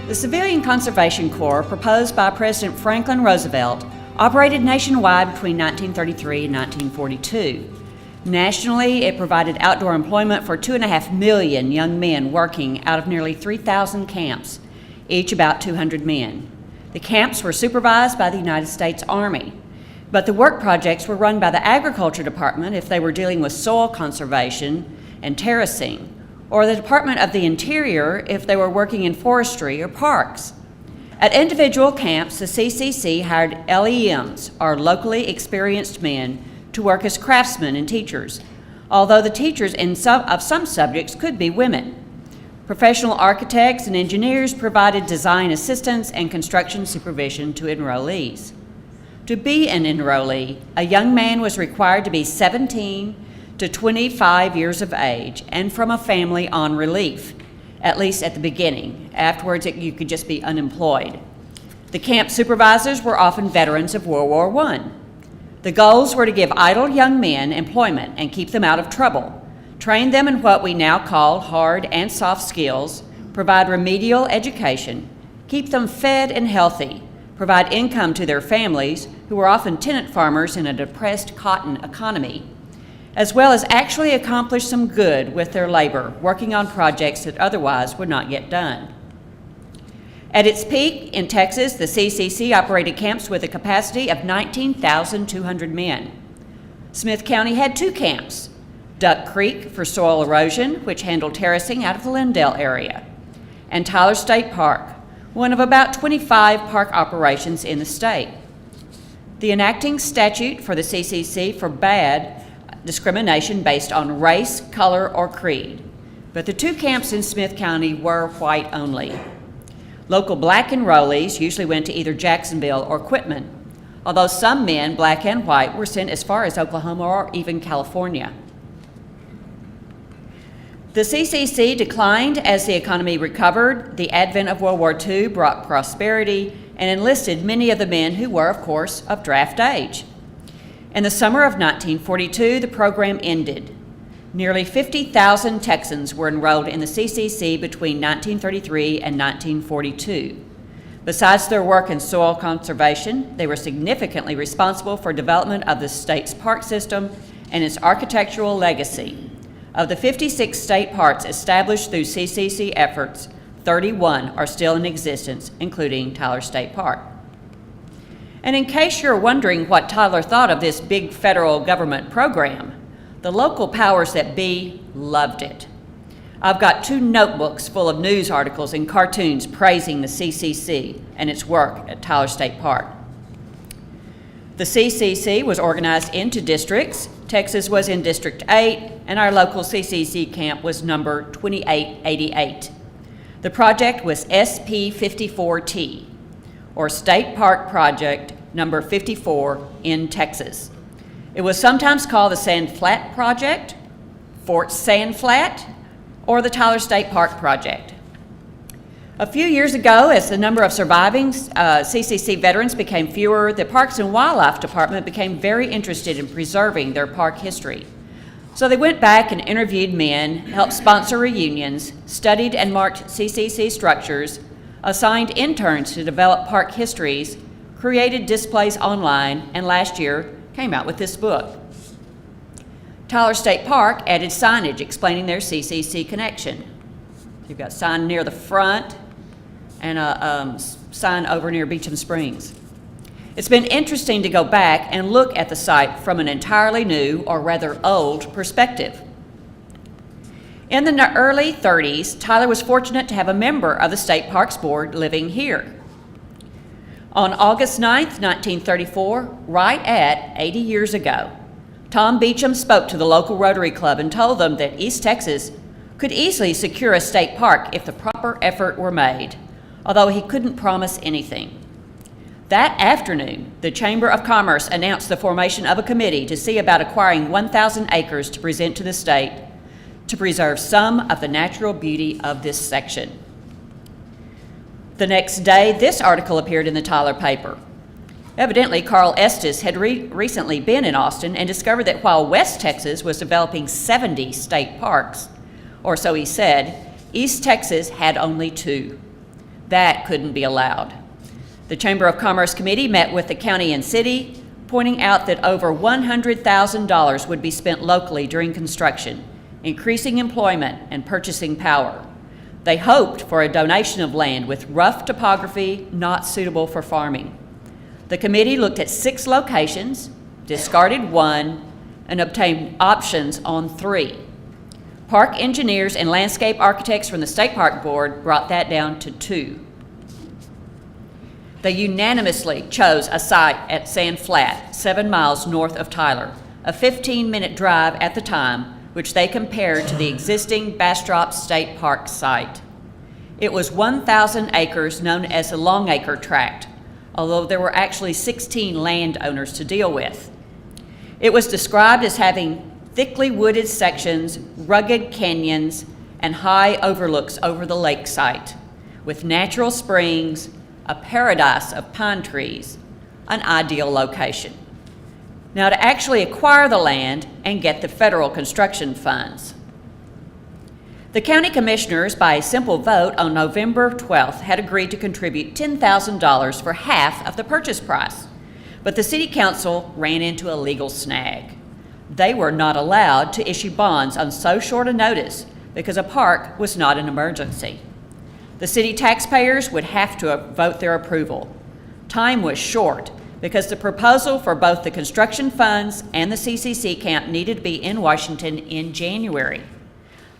The Civilian Conservation Corps, proposed by President Franklin Roosevelt, operated nationwide between 1933 and 1942. Nationally, it provided outdoor employment for 2.5 million young men working out of nearly 3,000 camps, each about 200 men. The camps were supervised by the United States Army, but the work projects were run by the Agriculture Department if they were dealing with soil conservation and terracing, or the Department of the Interior if they were working in forestry or parks. At individual camps, the CCC hired LEMs, or locally experienced men, to work as craftsmen and teachers, although the teachers of some subjects could be women. Professional architects and engineers provided design assistance and construction supervision to enrollees. To be an enrollee, a young man was required to be 17 to 25 years of age and from a family on relief, at least at the beginning. Afterwards, you could just be unemployed. The camp supervisors were often veterans of World War I. The goals were to give idle young men employment and keep them out of trouble, train them in what we now call hard and soft skills, provide remedial education, keep them fed and healthy, provide income to their families, who were often tenant farmers in a depressed cotton economy, as well as actually accomplish some good with their labor, working on projects that otherwise would not get done. At its peak in Texas, the CCC operated camps with a capacity of 19,200 men. Smith County had 2 camps, Duck Creek for soil erosion, which handled terracing out of the Lindale area, and Tyler State Park, one of about 25 park operations in the state. The enacting statute for the CCC forbade discrimination based on race, color, or creed, but the 2 camps in Smith County were white only. Local black enrollees usually went to either Jacksonville or Quitman, although some men, black and white, were sent as far as Oklahoma or even California. The CCC declined as the economy recovered. The advent of World War II brought prosperity and enlisted many of the men who were, of course, of draft age. In the summer of 1942, the program ended. Nearly 50,000 Texans were enrolled in the CCC between 1933 and 1942. Besides their work in soil conservation, they were significantly responsible for development of the state's park system and its architectural legacy. Of the 56 state parks established through CCC efforts, 31 are still in existence, including Tyler State Park. And in case you're wondering what Tyler thought of this big federal government program, the local powers that be loved it. I've got 2 notebooks full of news articles and cartoons praising the CCC and its work at Tyler State Park. The CCC was organized into districts. Texas was in District 8, and our local CCC camp was number 2888. The project was SP54T, or State Park Project number 54 in Texas. It was sometimes called the Sand Flat Project, Fort Sand Flat, or the Tyler State Park Project. A few years ago, as the number of surviving CCC veterans became fewer, the Parks and Wildlife Department became very interested in preserving their park history. So they went back and interviewed men, helped sponsor reunions, studied and marked CCC structures, assigned interns to develop park histories, created displays online, and last year came out with this book. Tyler State Park added signage explaining their CCC connection. You've got a sign near the front and a sign over near Beecham Springs. It's been interesting to go back and look at the site from an entirely new, or rather old, perspective. In the early 30s, Tyler was fortunate to have a member of the State Parks Board living here. On August 9th, 1934, right at 80 years ago, Tom Beecham spoke to the local Rotary Club and told them that East Texas could easily secure a state park if the proper effort were made, although he couldn't promise anything. That afternoon, the Chamber of Commerce announced the formation of a committee to see about acquiring 1,000 acres to present to the state to preserve some of the natural beauty of this section. The next day, this article appeared in the Tyler paper. Evidently, Carl Estes had recently been in Austin and discovered that while West Texas was developing 70 state parks, or so he said, East Texas had only 2. That couldn't be allowed. The Chamber of Commerce Committee met with the county and city, pointing out that over $100,000 would be spent locally during construction, increasing employment and purchasing power. They hoped for a donation of land with rough topography not suitable for farming. The committee looked at 6 locations, discarded 1, and obtained options on 3. Park engineers and landscape architects from the State Park Board brought that down to 2. They unanimously chose a site at Sand Flat, 7 miles north of Tyler, a 15-minute drive at the time, which they compared to the existing Bastrop State Park site. It was 1,000 acres known as the Longacre Tract, although there were actually 16 landowners to deal with. It was described as having thickly wooded sections, rugged canyons, and high overlooks over the lake site, with natural springs, a paradise of pine trees, an ideal location. Now, to actually acquire the land and get the federal construction funds. The county commissioners, by a simple vote on November 12th, had agreed to contribute $10,000 for half of the purchase price, but the city council ran into a legal snag. They were not allowed to issue bonds on so short a notice because a park was not an emergency. The city taxpayers would have to vote their approval. Time was short because the proposal for both the construction funds and the CCC camp needed to be in Washington in January.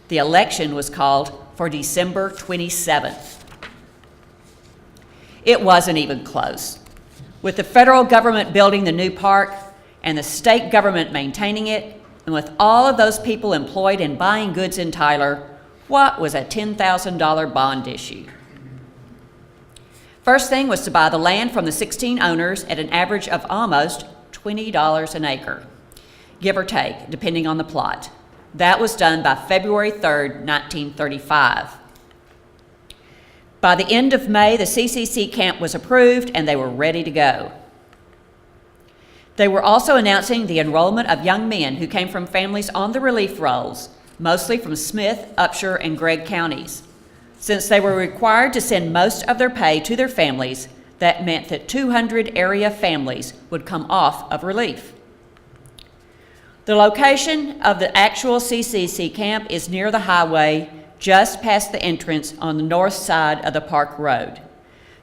The election was called for December 27th. It wasn't even close. With the federal government building the new park and the state government maintaining it, and with all of those people employed in buying goods in Tyler, what was a $10,000 bond issue? First thing was to buy the land from the 16 owners at an average of almost $20 an acre, give or take, depending on the plot. That was done by February 3rd, 1935. By the end of May, the CCC camp was approved and they were ready to go. They were also announcing the enrollment of young men who came from families on the relief rolls, mostly from Smith, Upshur, and Gregg counties. Since they were required to send most of their pay to their families, that meant that 200 area families would come off of relief. The location of the actual CCC camp is near the highway, just past the entrance on the north side of the park road.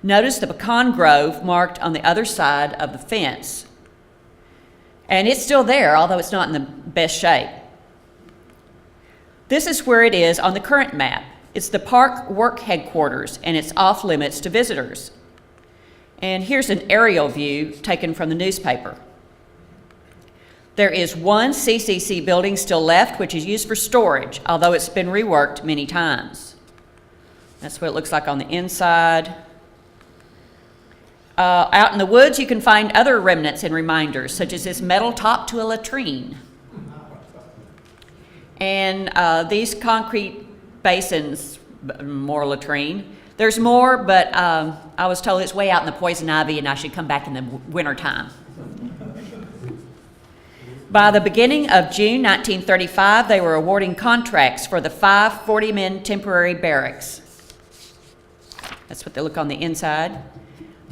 Notice the pecan grove marked on the other side of the fence. And it's still there, although it's not in the best shape. This is where it is on the current map. It's the park work headquarters, and it's off limits to visitors. And here's an aerial view taken from the newspaper. There is one CCC building still left, which is used for storage, although it's been reworked many times. That's what it looks like on the inside. Out in the woods, you can find other remnants and reminders, such as this metal top to a latrine. And these concrete basins, more latrine. There's more, but I was told it's way out in the poison ivy and I should come back in the wintertime. By the beginning of June 1935, they were awarding contracts for the 5 40-man temporary barracks. That's what they look on the inside.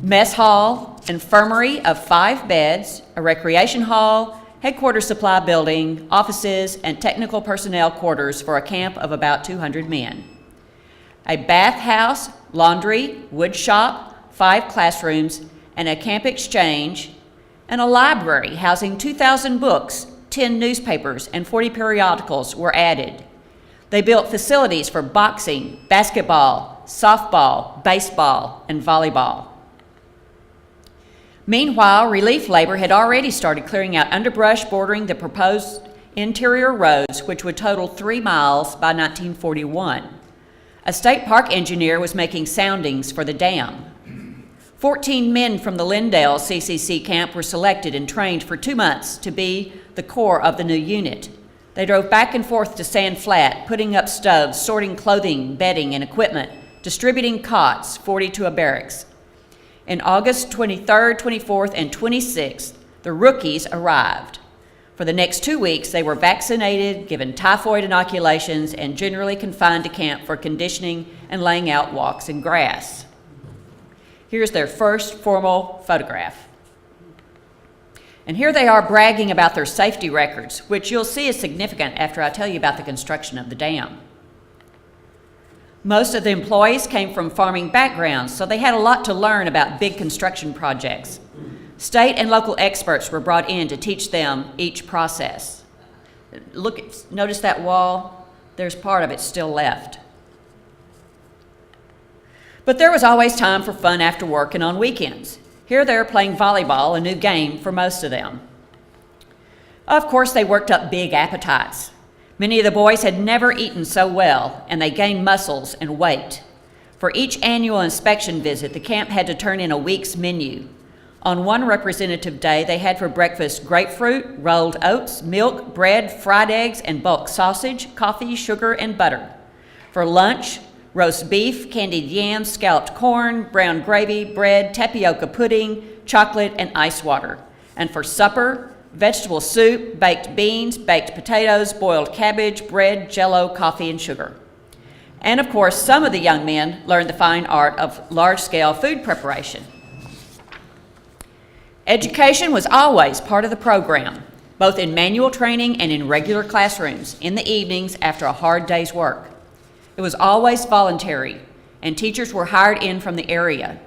Mess hall, infirmary of 5 beds, a recreation hall, headquarters supply building, offices, and technical personnel quarters for a camp of about 200 men. A bathhouse, laundry, wood shop, 5 classrooms, and a camp exchange, and a library housing 2,000 books, 10 newspapers, and 40 periodicals were added. They built facilities for boxing, basketball, softball, baseball, and volleyball. Meanwhile, relief labor had already started clearing out underbrush bordering the proposed interior roads, which would total 3 miles by 1941. A state park engineer was making soundings for the dam. 14 men from the Lindale CCC camp were selected and trained for 2 months to be the core of the new unit. They drove back and forth to Sand Flat, putting up stoves, sorting clothing, bedding, and equipment, distributing cots, 40 to a barracks. In August 23rd, 24th, and 26th, the rookies arrived. For the next 2 weeks, they were vaccinated, given typhoid inoculations, and generally confined to camp for conditioning and laying out walks in grass. Here's their first formal photograph. And here they are bragging about their safety records, which you'll see is significant after I tell you about the construction of the dam. Most of the employees came from farming backgrounds, so they had a lot to learn about big construction projects. State and local experts were brought in to teach them each process. Notice that wall? There's part of it still left. But there was always time for fun after work and on weekends. Here they are playing volleyball, a new game for most of them. Of course, they worked up big appetites. Many of the boys had never eaten so well, and they gained muscles and weight. For each annual inspection visit, the camp had to turn in a week's menu. On one representative day, they had for breakfast grapefruit, rolled oats, milk, bread, fried eggs, and bulk sausage, coffee, sugar, and butter. For lunch, roast beef, candied yams, scalloped corn, brown gravy, bread, tapioca pudding, chocolate, and ice water. And for supper, vegetable soup, baked beans, baked potatoes, boiled cabbage, bread, jello, coffee, and sugar. And of course, some of the young men learned the fine art of large-scale food preparation. Education was always part of the program, both in manual training and in regular classrooms, in the evenings after a hard day's work. It was always voluntary, and teachers were hired in from the area.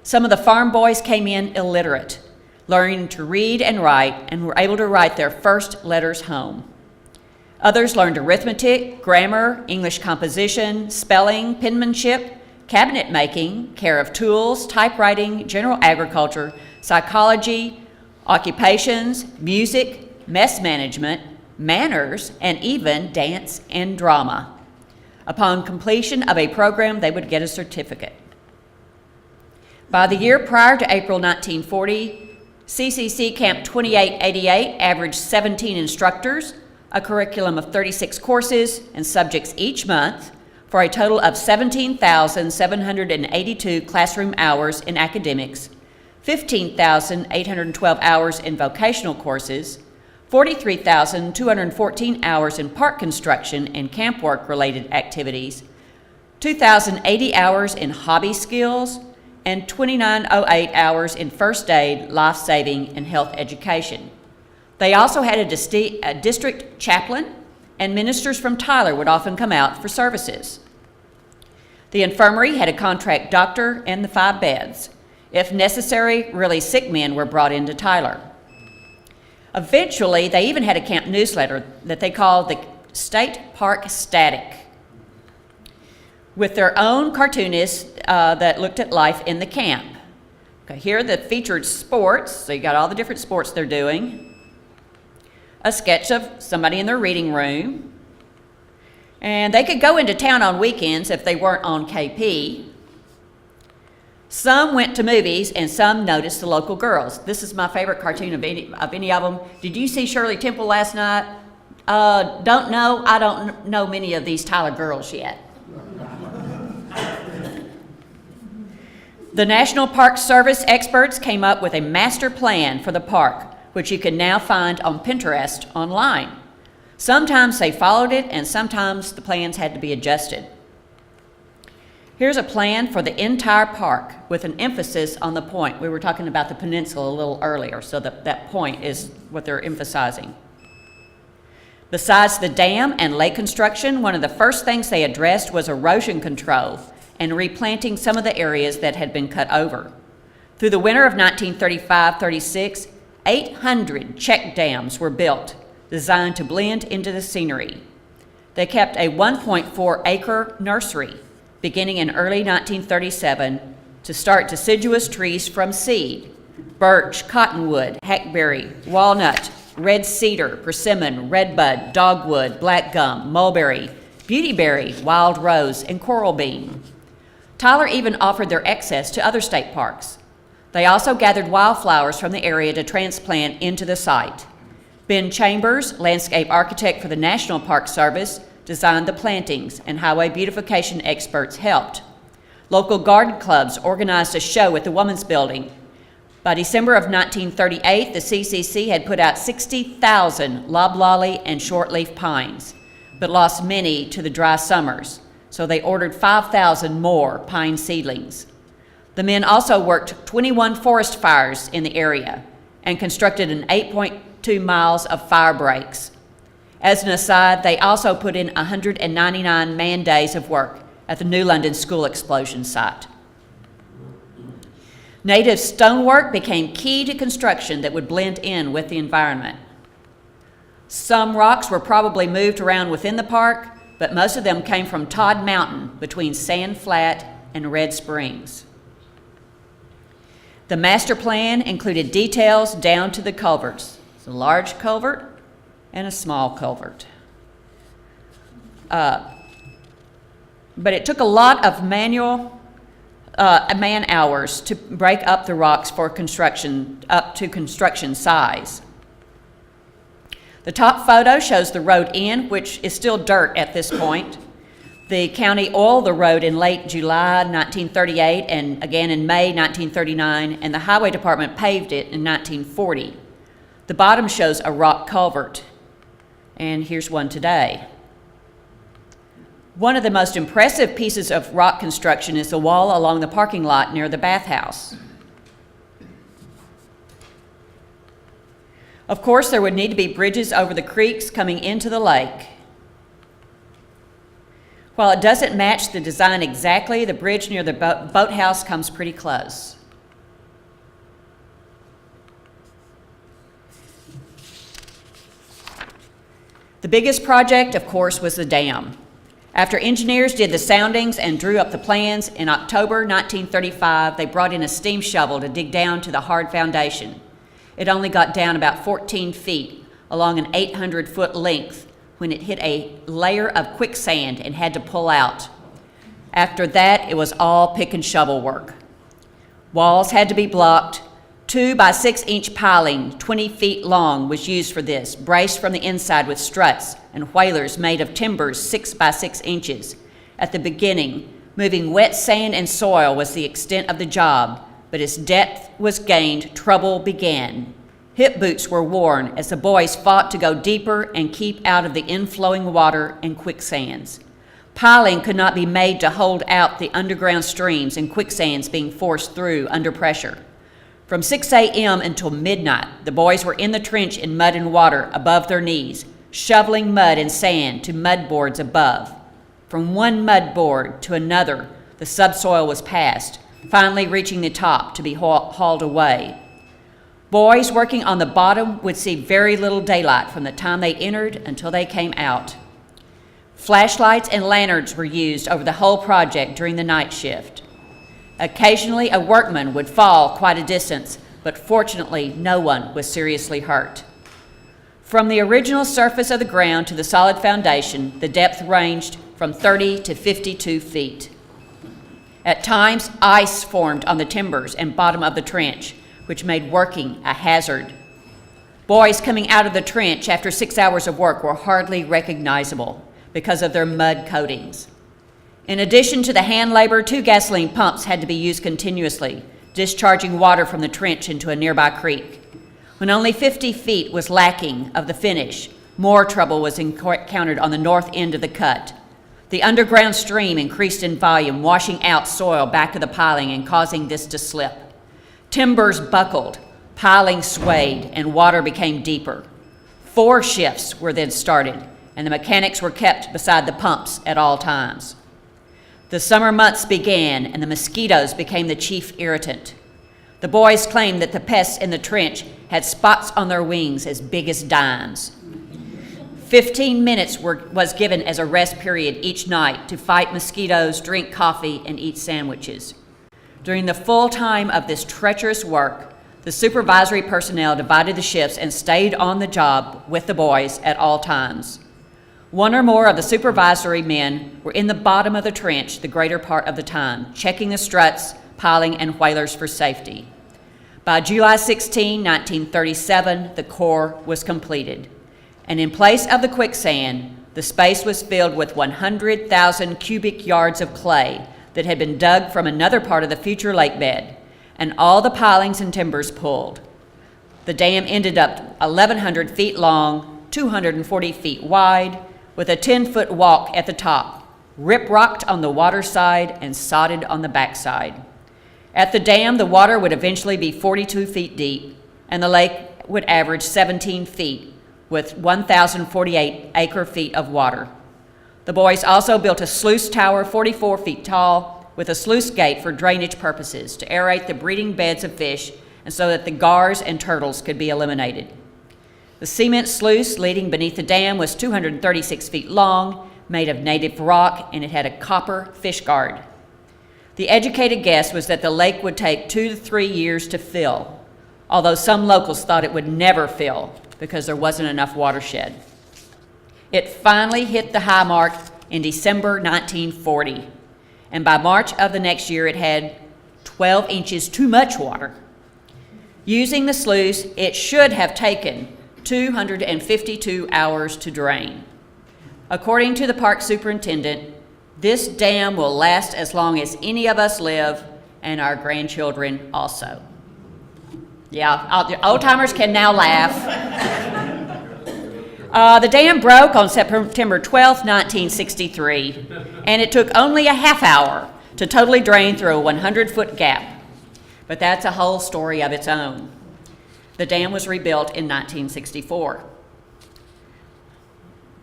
Some of the farm boys came in illiterate, learning to read and write, and were able to write their first letters home. Others learned arithmetic, grammar, English composition, spelling, penmanship, cabinet making, care of tools, typewriting, general agriculture, psychology, occupations, music, mess management, manners, and even dance and drama. Upon completion of a program, they would get a certificate. By the year prior to April 1940, CCC Camp 2888 averaged 17 instructors, a curriculum of 36 courses and subjects each month, for a total of 17,782 classroom hours in academics, 15,812 hours in vocational courses, 43,214 hours in park construction and camp work related activities, 2,080 hours in hobby skills, and 2,908 hours in first aid, life-saving, and health education. They also had a district chaplain, and ministers from Tyler would often come out for services. The infirmary had a contract doctor and the 5 beds. If necessary, really sick men were brought into Tyler. Eventually, they even had a camp newsletter that they called the State Park Static, with their own cartoonists that looked at life in the camp. Okay, here the featured sports, so you got all the different sports they're doing, a sketch of somebody in their reading room, and they could go into town on weekends if they weren't on KP. Some went to movies, and some noticed the local girls. This is my favorite cartoon of any of them. Did you see Shirley Temple last night? Don't know. I don't know many of these Tyler girls yet. The National Park Service experts came up with a master plan for the park, which you can now find on Pinterest online. Sometimes they followed it, and sometimes the plans had to be adjusted. Here's a plan for the entire park with an emphasis on the point. We were talking about the peninsula a little earlier, so that point is what they're emphasizing. Besides the dam and lake construction, one of the first things they addressed was erosion control and replanting some of the areas that had been cut over. Through the winter of 1935-36, 800 check dams were built, designed to blend into the scenery. They kept a 1.4-acre nursery beginning in early 1937 to start deciduous trees from seed: birch, cottonwood, hackberry, walnut, red cedar, persimmon, redbud, dogwood, black gum, mulberry, beautyberry, wild rose, and coral bean. Tyler even offered their excess to other state parks. They also gathered wildflowers from the area to transplant into the site. Ben Chambers, landscape architect for the National Park Service, designed the plantings, and highway beautification experts helped. Local garden clubs organized a show at the Women's Building. By December of 1938, the CCC had put out 60,000 loblolly and shortleaf pines, but lost many to the dry summers, so they ordered 5,000 more pine seedlings. The men also worked 21 forest fires in the area and constructed an 8.2 miles of fire breaks. As an aside, they also put in 199 man-days of work at the New London school explosion site. Native stonework became key to construction that would blend in with the environment. Some rocks were probably moved around within the park, but most of them came from Todd Mountain between Sand Flat and Red Springs. The master plan included details down to the culverts. It's a large culvert and a small culvert. But it took a lot of man hours to break up the rocks for construction, up to construction size. The top photo shows the road end, which is still dirt at this point. The county oiled the road in late July 1938 and again in May 1939, and the highway department paved it in 1940. The bottom shows a rock culvert, and here's one today. One of the most impressive pieces of rock construction is the wall along the parking lot near the bathhouse. Of course, there would need to be bridges over the creeks coming into the lake. While it doesn't match the design exactly, the bridge near the boathouse comes pretty close. The biggest project, of course, was the dam. After engineers did the soundings and drew up the plans, in October 1935, they brought in a steam shovel to dig down to the hard foundation. It only got down about 14 feet along an 800-foot length when it hit a layer of quicksand and had to pull out. After that, it was all pick and shovel work. Walls had to be blocked. 2 by 6 inch piling, 20 feet long, was used for this, braced from the inside with struts and whalers made of timbers 6 by 6 inches. At the beginning, moving wet sand and soil was the extent of the job, but as depth was gained, trouble began. Hip boots were worn as the boys fought to go deeper and keep out of the inflowing water and quicksands. Piling could not be made to hold out the underground streams and quicksands being forced through under pressure. From 6 a.m. until midnight, the boys were in the trench in mud and water above their knees, shoveling mud and sand to mud boards above. From one mud board to another, the subsoil was passed, finally reaching the top to be hauled away. Boys working on the bottom would see very little daylight from the time they entered until they came out. Flashlights and lanterns were used over the whole project during the night shift. Occasionally, a workman would fall quite a distance, but fortunately, no one was seriously hurt. From the original surface of the ground to the solid foundation, the depth ranged from 30 to 52 feet. At times, ice formed on the timbers and bottom of the trench, which made working a hazard. Boys coming out of the trench after 6 hours of work were hardly recognizable because of their mud coatings. In addition to the hand labor, 2 gasoline pumps had to be used continuously, discharging water from the trench into a nearby creek. When only 50 feet was lacking of the finish, more trouble was encountered on the north end of the cut. The underground stream increased in volume, washing out soil back of the piling and causing this to slip. Timbers buckled, piling swayed, and water became deeper. 4 shifts were then started, and the mechanics were kept beside the pumps at all times. The summer months began, and the mosquitoes became the chief irritant. The boys claimed that the pests in the trench had spots on their wings as big as dimes. 15 minutes was given as a rest period each night to fight mosquitoes, drink coffee, and eat sandwiches. During the full time of this treacherous work, the supervisory personnel divided the shifts and stayed on the job with the boys at all times. 1 or more of the supervisory men were in the bottom of the trench the greater part of the time, checking the struts, piling, and whalers for safety. By July 16, 1937, the core was completed, and in place of the quicksand, the space was filled with 100,000 cubic yards of clay that had been dug from another part of the future lake bed, and all the pilings and timbers pulled. The dam ended up 1,100 feet long, 240 feet wide, with a 10-foot walk at the top, rip-rocked on the water side and sodded on the backside. At the dam, the water would eventually be 42 feet deep, and the lake would average 17 feet with 1,048 acre-feet of water. The boys also built a sluice tower 44 feet tall with a sluice gate for drainage purposes to aerate the breeding beds of fish and so that the gars and turtles could be eliminated. The cement sluice leading beneath the dam was 236 feet long, made of native rock, and it had a copper fish guard. The educated guess was that the lake would take 2 to 3 years to fill, although some locals thought it would never fill because there wasn't enough watershed. It finally hit the high mark in December 1940, and by March of the next year it had 12 inches too much water. Using the sluice, it should have taken 252 hours to drain. According to the park superintendent, this dam will last as long as any of us live, and our grandchildren also. Yeah, the old-timers can now laugh. The dam broke on September 12, 1963, and it took only a half hour to totally drain through a 100-foot gap. But that's a whole story of its own. The dam was rebuilt in 1964.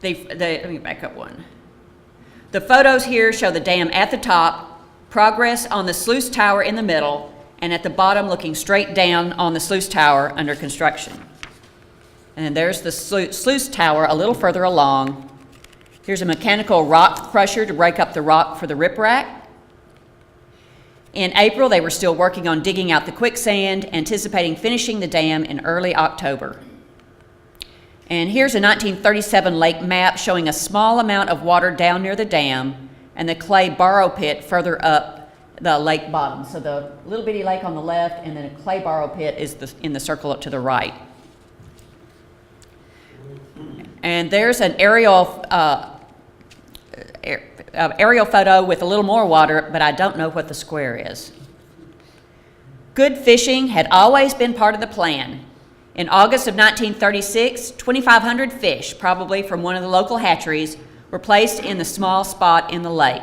Let me back up one. The photos here show the dam at the top, progress on the sluice tower in the middle, and at the bottom looking straight down on the sluice tower under construction. And there's the sluice tower a little further along. Here's a mechanical rock crusher to break up the rock for the riprap. In April, they were still working on digging out the quicksand, anticipating finishing the dam in early October. And here's a 1937 lake map showing a small amount of water down near the dam and the clay borrow pit further up the lake bottom. So the little bitty lake on the left, and then a clay borrow pit is in the circle up to the right. And there's an aerial photo with a little more water, but I don't know what the square is. Good fishing had always been part of the plan. In August of 1936, 2,500 fish, probably from one of the local hatcheries, were placed in the small spot in the lake.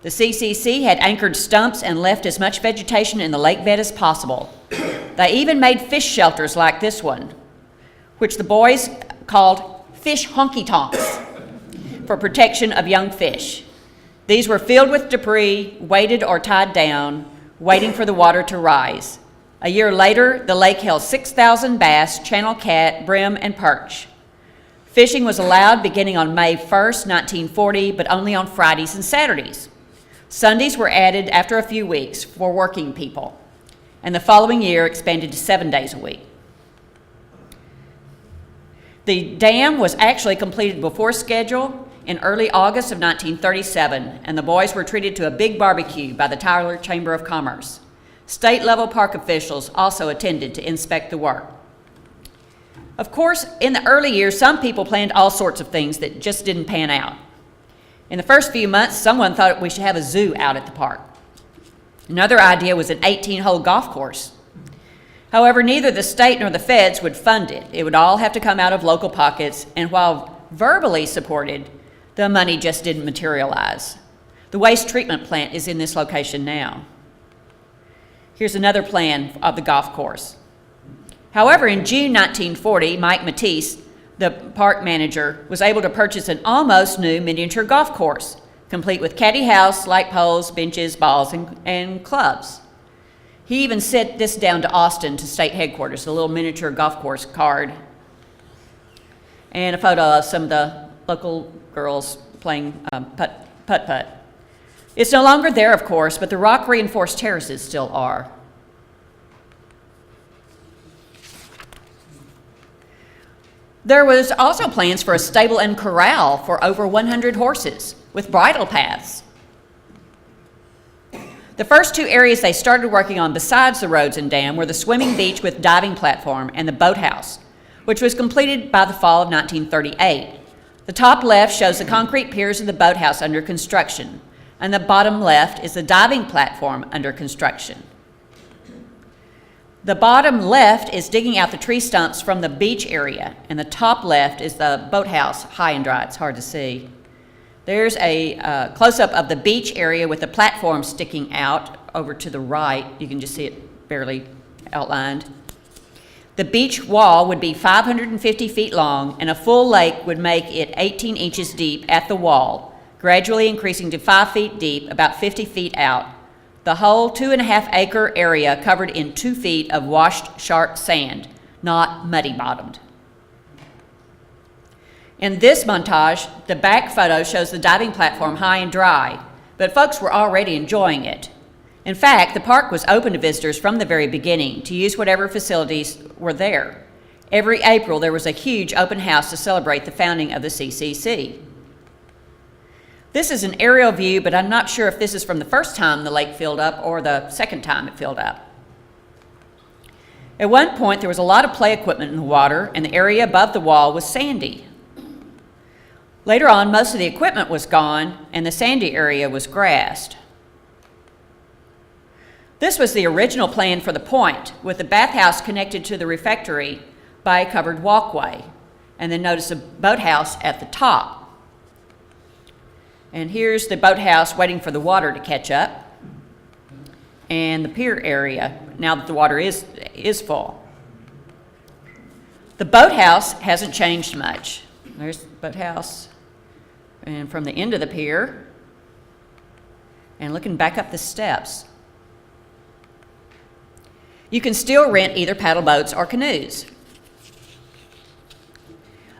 The CCC had anchored stumps and left as much vegetation in the lake bed as possible. They even made fish shelters like this one, which the boys called fish honky-tonks for protection of young fish. These were filled with debris, weighted or tied down, waiting for the water to rise. A year later, the lake held 6,000 bass, channel cat, brim, and perch. Fishing was allowed beginning on May 1st, 1940, but only on Fridays and Saturdays. Sundays were added after a few weeks for working people, and the following year expanded to 7 days a week. The dam was actually completed before schedule in early August of 1937, and the boys were treated to a big barbecue by the Tyler Chamber of Commerce. State-level park officials also attended to inspect the work. Of course, in the early years, some people planned all sorts of things that just didn't pan out. In the first few months, someone thought we should have a zoo out at the park. Another idea was an 18-hole golf course. However, neither the state nor the feds would fund it. It would all have to come out of local pockets, and while verbally supported, the money just didn't materialize. The waste treatment plant is in this location now. Here's another plan of the golf course. However, in June 1940, Mike Matisse, the park manager, was able to purchase an almost new miniature golf course, complete with caddy house, light poles, benches, balls, and clubs. He even sent this down to Austin to state headquarters, a little miniature golf course card, and a photo of some of the local girls playing putt-putt. It's no longer there, of course, but the rock-reinforced terraces still are. There was also plans for a stable and corral for over 100 horses with bridle paths. The first two areas they started working on besides the roads and dam were the swimming beach with diving platform and the boathouse, which was completed by the fall of 1938. The top left shows the concrete piers of the boathouse under construction, and the bottom left is the diving platform under construction. The bottom left is digging out the tree stumps from the beach area, and the top left is the boathouse, high and dry. It's hard to see. There's a close-up of the beach area with the platform sticking out over to the right. You can just see it barely outlined. The beach wall would be 550 feet long, and a full lake would make it 18 inches deep at the wall, gradually increasing to 5 feet deep, about 50 feet out. The whole 2.5-acre area covered in 2 feet of washed sharp sand, not muddy-bottomed. In this montage, the back photo shows the diving platform high and dry, but folks were already enjoying it. In fact, the park was open to visitors from the very beginning to use whatever facilities were there. Every April, there was a huge open house to celebrate the founding of the CCC. This is an aerial view, but I'm not sure if this is from the first time the lake filled up or the second time it filled up. At one point, there was a lot of play equipment in the water, and the area above the wall was sandy. Later on, most of the equipment was gone, and the sandy area was grassed. This was the original plan for the point, with the bathhouse connected to the refectory by a covered walkway. And then notice a boathouse at the top. And here's the boathouse waiting for the water to catch up. And the pier area, now that the water is full. The boathouse hasn't changed much. There's the boathouse. And from the end of the pier, and looking back up the steps, you can still rent either paddle boats or canoes.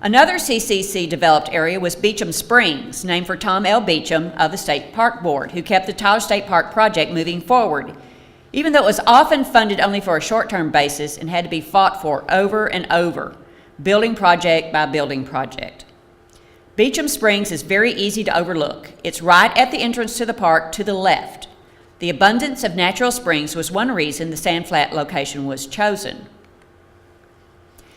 Another CCC developed area was Beecham Springs, named for Tom L. Beecham of the State Park Board, who kept the Tyler State Park project moving forward, even though it was often funded only for a short-term basis and had to be fought for over and over, building project by building project. Beecham Springs is very easy to overlook. It's right at the entrance to the park to the left. The abundance of natural springs was one reason the sand flat location was chosen.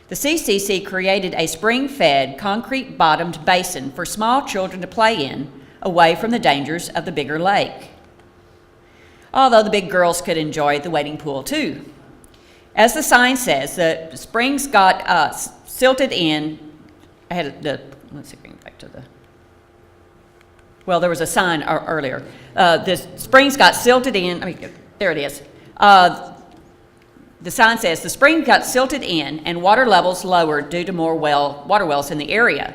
The CCC created a spring-fed, concrete-bottomed basin for small children to play in, away from the dangers of the bigger lake. Although the big girls could enjoy the wading pool too. As the sign says, the springs got silted in. Let's see, bring it back to the. Well, there was a sign earlier. The springs got silted in. There it is. The sign says the spring got silted in and water levels lowered due to more water wells in the area.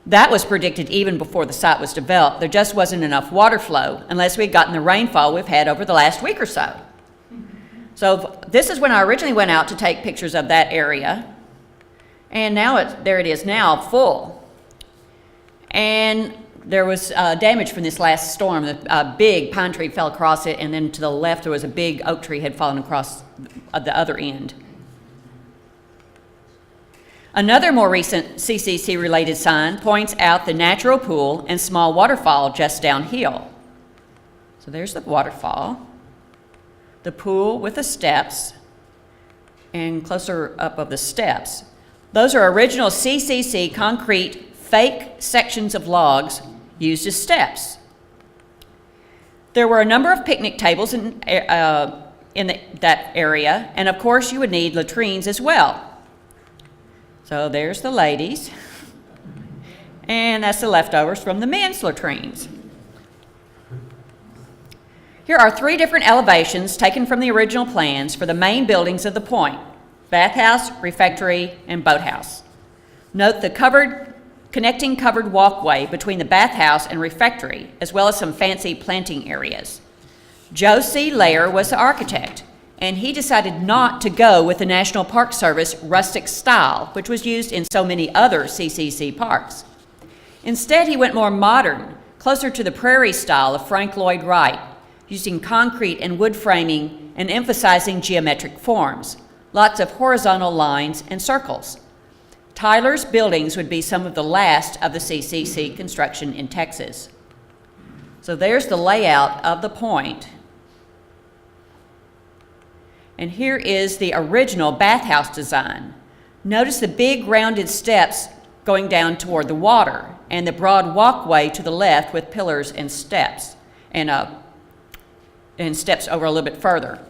That was predicted even before the site was developed. There just wasn't enough water flow unless we'd gotten the rainfall we've had over the last week or so. So this is when I originally went out to take pictures of that area. And now there it is now, full. And there was damage from this last storm. A big pine tree fell across it, and then to the left there was a big oak tree had fallen across the other end. Another more recent CCC-related sign points out the natural pool and small waterfall just downhill. So there's the waterfall, the pool with the steps, and closer up of the steps. Those are original CCC concrete fake sections of logs used as steps. There were a number of picnic tables in that area, and of course you would need latrines as well. So there's the ladies, and that's the leftovers from the men's latrines. Here are 3 different elevations taken from the original plans for the main buildings of the point: bathhouse, refectory, and boathouse. Note the connecting covered walkway between the bathhouse and refectory, as well as some fancy planting areas. Joe C. Lair was the architect, and he decided not to go with the National Park Service rustic style, which was used in so many other CCC parks. Instead, he went more modern, closer to the prairie style of Frank Lloyd Wright, using concrete and wood framing and emphasizing geometric forms, lots of horizontal lines and circles. Tyler's buildings would be some of the last of the CCC construction in Texas. So there's the layout of the point. And here is the original bathhouse design. Notice the big rounded steps going down toward the water, and the broad walkway to the left with pillars and steps, and steps over a little bit further.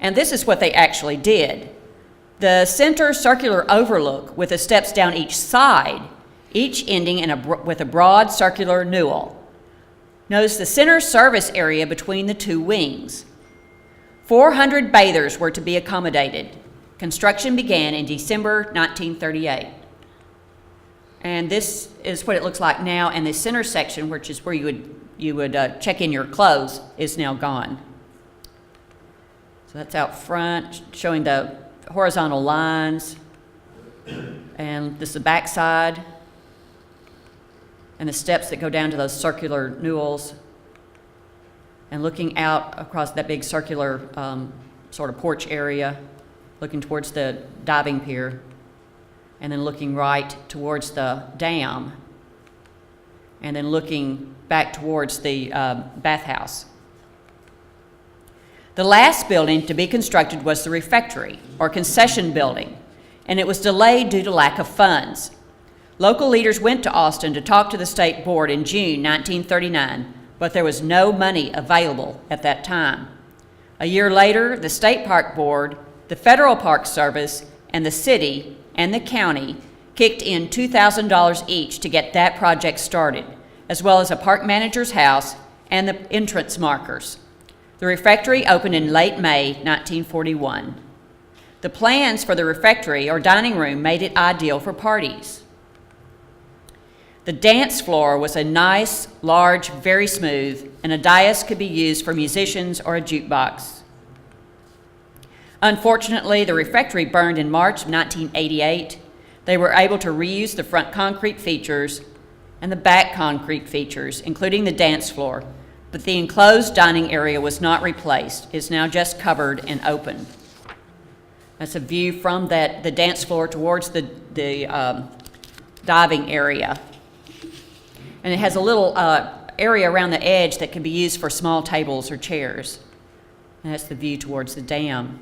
And this is what they actually did. The center circular overlook with the steps down each side, each ending with a broad circular newel. Notice the center service area between the two wings. 400 bathers were to be accommodated. Construction began in December 1938. And this is what it looks like now, and the center section, which is where you would check in your clothes, is now gone. So that's out front, showing the horizontal lines, and this is the back side, and the steps that go down to those circular newels, and looking out across that big circular sort of porch area, looking towards the diving pier, and then looking right towards the dam, and then looking back towards the bathhouse. The last building to be constructed was the refectory, or concession building, and it was delayed due to lack of funds. Local leaders went to Austin to talk to the state board in June 1939, but there was no money available at that time. A year later, the State Park Board, the Federal Park Service, and the city and the county kicked in $2,000 each to get that project started, as well as a park manager's house and the entrance markers. The refectory opened in late May 1941. The plans for the refectory or dining room made it ideal for parties. The dance floor was a nice, large, very smooth, and a dais could be used for musicians or a jukebox. Unfortunately, the refectory burned in March of 1988. They were able to reuse the front concrete features and the back concrete features, including the dance floor, but the enclosed dining area was not replaced. It's now just covered and open. That's a view from the dance floor towards the diving area. And it has a little area around the edge that can be used for small tables or chairs. And that's the view towards the dam.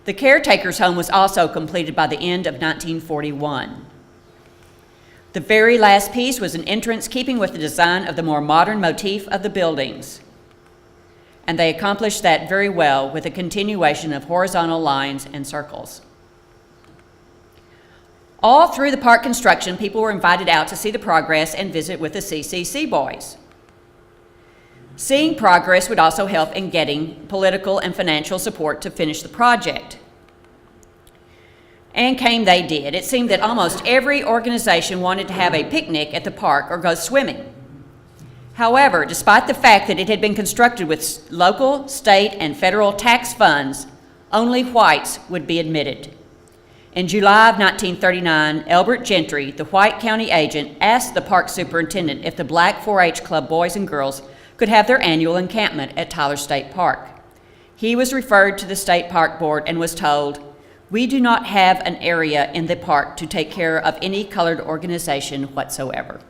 The caretaker's home was also completed by the end of 1941. The very last piece was an entrance keeping with the design of the more modern motif of the buildings. And they accomplished that very well with a continuation of horizontal lines and circles. All through the park construction, people were invited out to see the progress and visit with the CCC boys. Seeing progress would also help in getting political and financial support to finish the project. And came they did. It seemed that almost every organization wanted to have a picnic at the park or go swimming. However, despite the fact that it had been constructed with local, state, and federal tax funds, only whites would be admitted. In July of 1939, Elbert Gentry, the White County agent, asked the park superintendent if the Black 4-H Club boys and girls could have their annual encampment at Tyler State Park. He was referred to the State Park Board and was told, "We do not have an area in the park to take care of any colored organization whatsoever."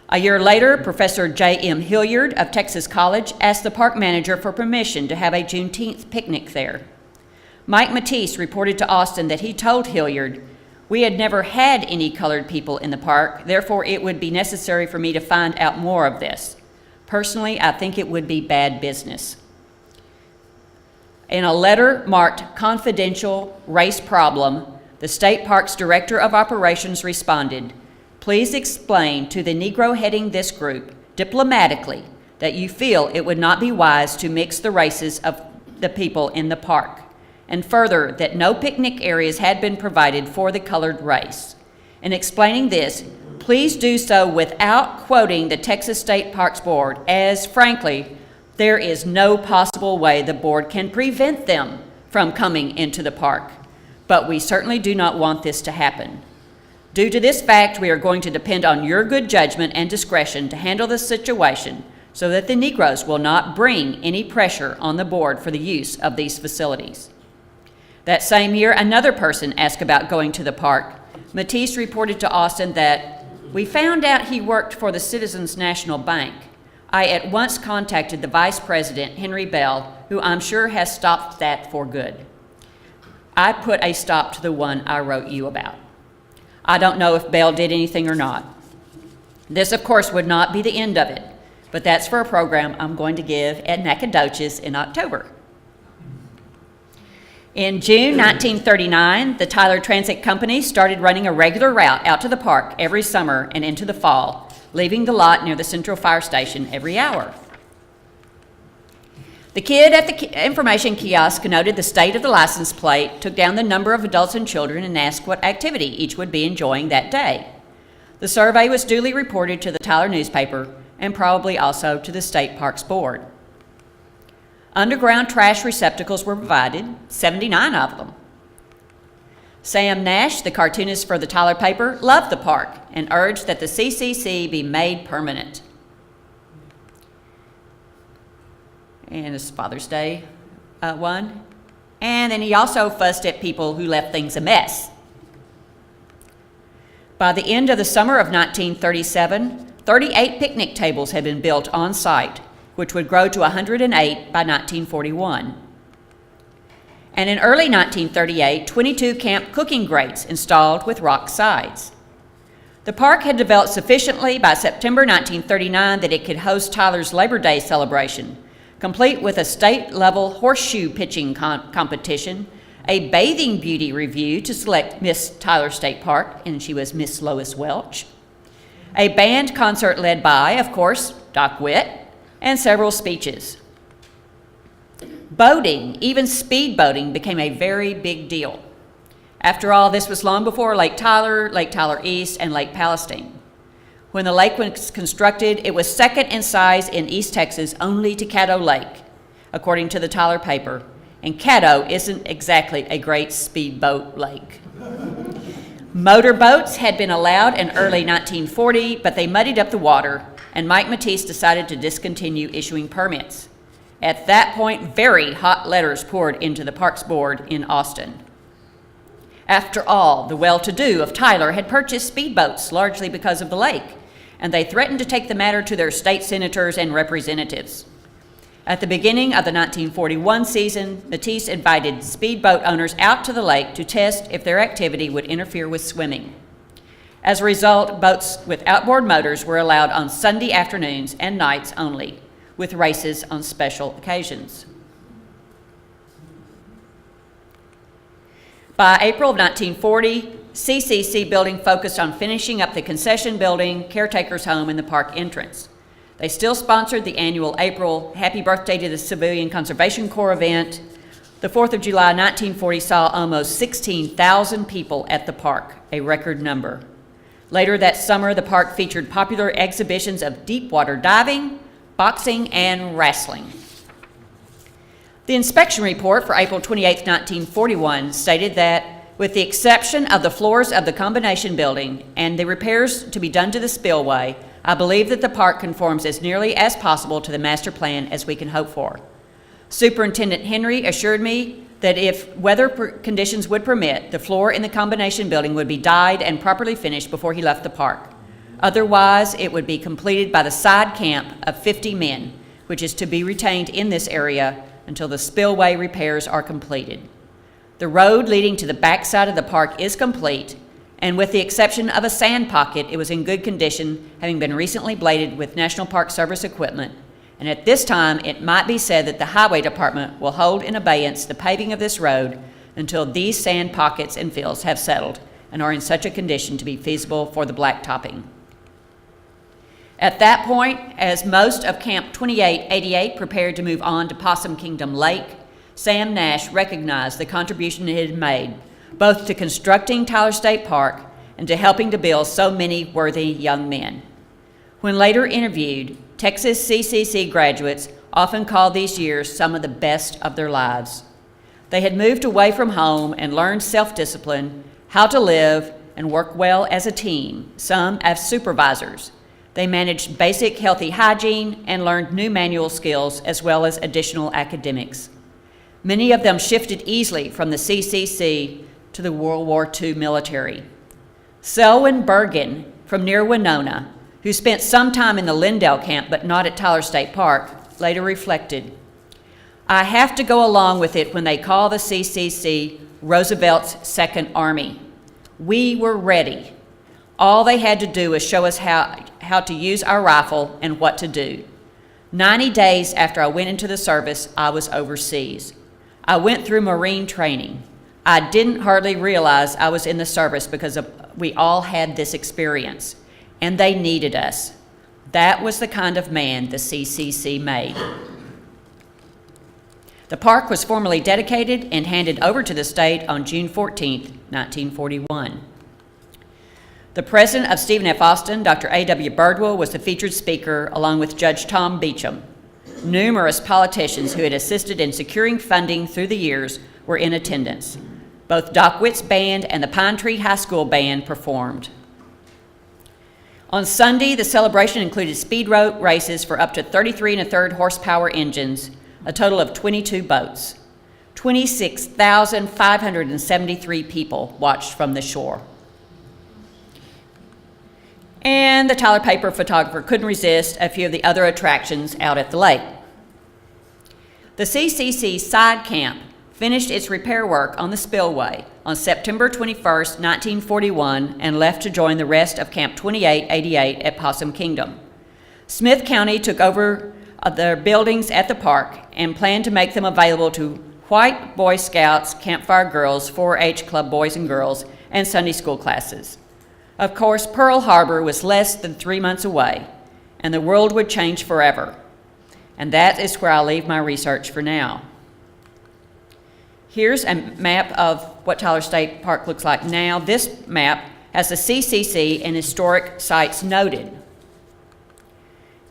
A year later, Professor J.M. Hilliard of Texas College asked the park manager for permission to have a Juneteenth picnic there. Mike Matisse reported to Austin that he told Hilliard, "We had never had any colored people in the park, therefore it would be necessary for me to find out more of this. Personally, I think it would be bad business." In a letter marked "Confidential Race Problem," the state park's director of operations responded, "Please explain to the Negro heading this group diplomatically that you feel it would not be wise to mix the races of the people in the park, and further that no picnic areas had been provided for the colored race. In explaining this, please do so without quoting the Texas State Parks Board, as frankly, there is no possible way the board can prevent them from coming into the park. But we certainly do not want this to happen. Due to this fact, we are going to depend on your good judgment and discretion to handle the situation so that the Negroes will not bring any pressure on the board for the use of these facilities." That same year, another person asked about going to the park. Matisse reported to Austin that, "We found out he worked for the Citizens National Bank. I at once contacted the vice president, Henry Bell, who I'm sure has stopped that for good. I put a stop to the one I wrote you about. I don't know if Bell did anything or not. This, of course, would not be the end of it, but that's for a program I'm going to give at Nacogdoches in October." In June 1939, the Tyler Transit Company started running a regular route out to the park every summer and into the fall, leaving the lot near the central fire station every hour. The kid at the information kiosk noted the state of the license plate, took down the number of adults and children, and asked what activity each would be enjoying that day. The survey was duly reported to the Tyler newspaper and probably also to the State Parks Board. Underground trash receptacles were provided, 79 of them. Sam Nash, the cartoonist for the Tyler paper, loved the park and urged that the CCC be made permanent. And it's Father's Day one. And then he also fussed at people who left things a mess. By the end of the summer of 1937, 38 picnic tables had been built on site, which would grow to 108 by 1941. And in early 1938, 22 camp cooking grates installed with rock sides. The park had developed sufficiently by September 1939 that it could host Tyler's Labor Day celebration, complete with a state-level horseshoe pitching competition, a bathing beauty review to select Miss Tyler State Park, and she was Miss Lois Welch, a band concert led by, of course, Doc Witt, and several speeches. Boating, even speedboating, became a very big deal. After all, this was long before Lake Tyler East, and Lake Palestine. When the lake was constructed, it was second in size in East Texas only to Caddo Lake, according to the Tyler paper, and Caddo isn't exactly a great speedboat lake. Motorboats had been allowed in early 1940, but they muddied up the water, and Mike Matisse decided to discontinue issuing permits. At that point, very hot letters poured into the Parks Board in Austin. After all, the well-to-do of Tyler had purchased speedboats largely because of the lake, and they threatened to take the matter to their state senators and representatives. At the beginning of the 1941 season, Matisse invited speedboat owners out to the lake to test if their activity would interfere with swimming. As a result, boats with outboard motors were allowed on Sunday afternoons and nights only, with races on special occasions. By April of 1940, CCC building focused on finishing up the concession building, caretaker's home, and the park entrance. They still sponsored the annual April Happy Birthday to the Civilian Conservation Corps event. The 4th of July 1940 saw almost 16,000 people at the park, a record number. Later that summer, the park featured popular exhibitions of deep water diving, boxing, and wrestling. The inspection report for April 28, 1941 stated that, with the exception of the floors of the combination building and the repairs to be done to the spillway, I believe that the park conforms as nearly as possible to the master plan as we can hope for. Superintendent Henry assured me that if weather conditions would permit, the floor in the combination building would be dyed and properly finished before he left the park. Otherwise, it would be completed by the side camp of 50 men, which is to be retained in this area until the spillway repairs are completed. The road leading to the backside of the park is complete, and with the exception of a sand pocket, it was in good condition, having been recently bladed with National Park Service equipment. And at this time, it might be said that the Highway Department will hold in abeyance the paving of this road until these sand pockets and fills have settled and are in such a condition to be feasible for the blacktopping. At that point, as most of Camp 2888 prepared to move on to Possum Kingdom Lake, Sam Nash recognized the contribution it had made, both to constructing Tyler State Park and to helping to build so many worthy young men. When later interviewed, Texas CCC graduates often called these years some of the best of their lives. They had moved away from home and learned self-discipline, how to live and work well as a team, some as supervisors. They managed basic healthy hygiene and learned new manual skills as well as additional academics. Many of them shifted easily from the CCC to the World War II military. Selwyn Bergen from near Winona, who spent some time in the Lindell camp but not at Tyler State Park, later reflected, "I have to go along with it when they call the CCC Roosevelt's Second Army. We were ready. All they had to do was show us how to use our rifle and what to do. 90 days after I went into the service, I was overseas. I went through Marine training. I didn't hardly realize I was in the service because we all had this experience, and they needed us. That was the kind of man the CCC made. The park was formally dedicated and handed over to the state on June 14, 1941. The president of Stephen F. Austin, Dr. A.W. Birdwell, was the featured speaker, along with Judge Tom Beecham. Numerous politicians who had assisted in securing funding through the years were in attendance. Both Doc Witt's band and the Pine Tree High School band performed. On Sunday, the celebration included speed boat races for up to 33 1/3 horsepower engines, a total of 22 boats. 26,573 people watched from the shore. And the Tyler Paper photographer couldn't resist a few of the other attractions out at the lake. The CCC side camp finished its repair work on the spillway on September 21, 1941, and left to join the rest of Camp 2888 at Possum Kingdom. Smith County took over their buildings at the park and planned to make them available to White Boy Scouts, Campfire Girls, 4-H Club boys and girls, and Sunday school classes. Of course, Pearl Harbor was less than 3 months away, and the world would change forever. And that is where I'll leave my research for now. Here's a map of what Tyler State Park looks like now. This map has the CCC and historic sites noted.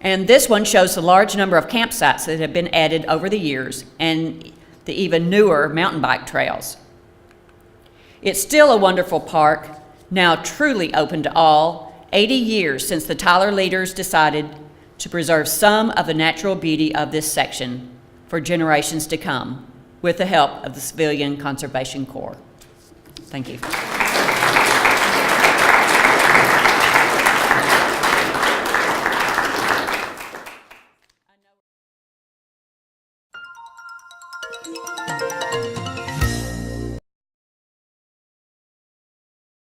And this one shows the large number of campsites that have been added over the years and the even newer mountain bike trails. It's still a wonderful park, now truly open to all, 80 years since the Tyler leaders decided to preserve some of the natural beauty of this section for generations to come, with the help of the Civilian Conservation Corps. Thank you.